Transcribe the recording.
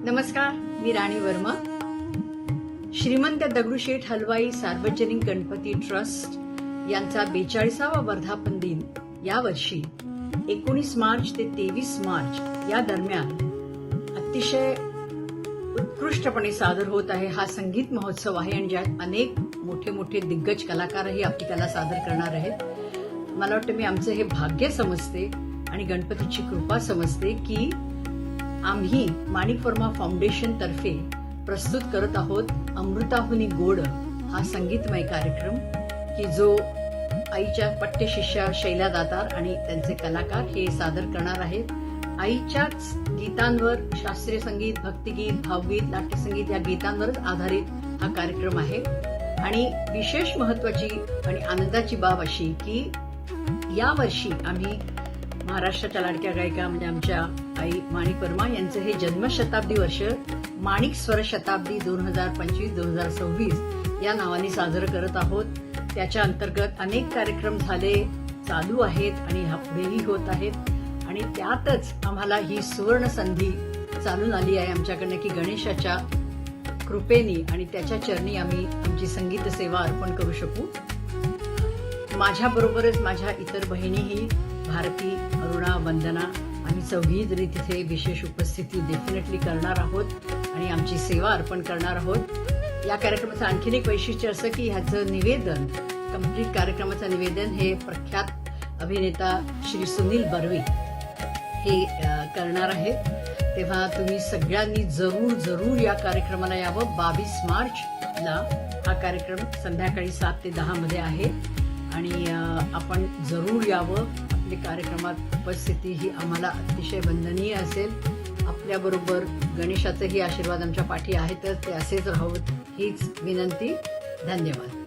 नमस्कार, मी राणी वर्मा. श्रीमंत दगडूशेठ हलवाई सार्वजनिक गणपती ट्रस्ट यांचा 42वा वर्धापन दिन यावर्षी 19 मार्च ते 23 मार्च या दरम्यान अतिशय उत्कृष्टपणे सादर होत आहे. हा संगीत महोत्सव आहे आणि ज्यात अनेक मोठे मोठे दिग्गज कलाकारही आपली कला सादर करणार आहेत. मला वाटतं मी आमचं हे भाग्य समजते आणि गणपतीची कृपा समजते की आम्ही माणिक वर्मा फाउंडेशन तर्फे प्रस्तुत करत आहोत अमृताहुनी गोड हा संगीतमय कार्यक्रम की जो आईच्या पट्टे शिष्या शैला दातार आणि त्यांचे कलाकार हे सादर करणार आहेत. आईच्याच गीतांवर शास्त्रीय संगीत, भक्तिगीत, भावगीत, नाट्यसंगीत या गीतांवरच आधारित हा कार्यक्रम आहे. आणि विशेष महत्वाची आणि आनंदाची बाब अशी की यावर्षी आम्ही महाराष्ट्राच्या लाडक्या गायिका म्हणजे आमच्या आई माणिक वर्मा यांचं हे जन्मशताब्दी वर्ष माणिक स्वर शताब्दी 2025-2026 या नावाने साजरं करत आहोत. त्याच्या अंतर्गत अनेक कार्यक्रम झाले, चालू आहेत आणि पुढेही होत आहेत. आणि त्यातच आम्हाला ही सुवर्ण संधी चालून आली आहे आमच्याकडनं की गणेशाच्या कृपेने आणि त्याच्या चरणी आम्ही आमची संगीत सेवा अर्पण करू शकू. माझ्याबरोबरच माझ्या इतर बहिणीही भारती, अरुणा, वंदना आम्ही चौघी जरी तिथे विशेष उपस्थिती डेफिनेटली करणार आहोत आणि आमची सेवा अर्पण करणार आहोत. या कार्यक्रमाचं आणखीन एक वैशिष्ट्य असं की ह्याचं निवेदन, कम्प्लीट कार्यक्रमाचं निवेदन हे प्रख्यात अभिनेता श्री सुनील बर्वे हे करणार आहेत. तेव्हा तुम्ही सगळ्यांनी जरूर या कार्यक्रमाला यावं. 22 मार्चला हा कार्यक्रम संध्याकाळी 7 ते 10 मध्ये आहे आणि आपण जरूर यावं. आपल्या कार्यक्रमात उपस्थिती ही आम्हाला अतिशय वंदनीय असेल. आपल्याबरोबर गणेशाचेही आशीर्वाद आमच्या पाठी आहेतच, ते असेच राहोत हीच विनंती. धन्यवाद.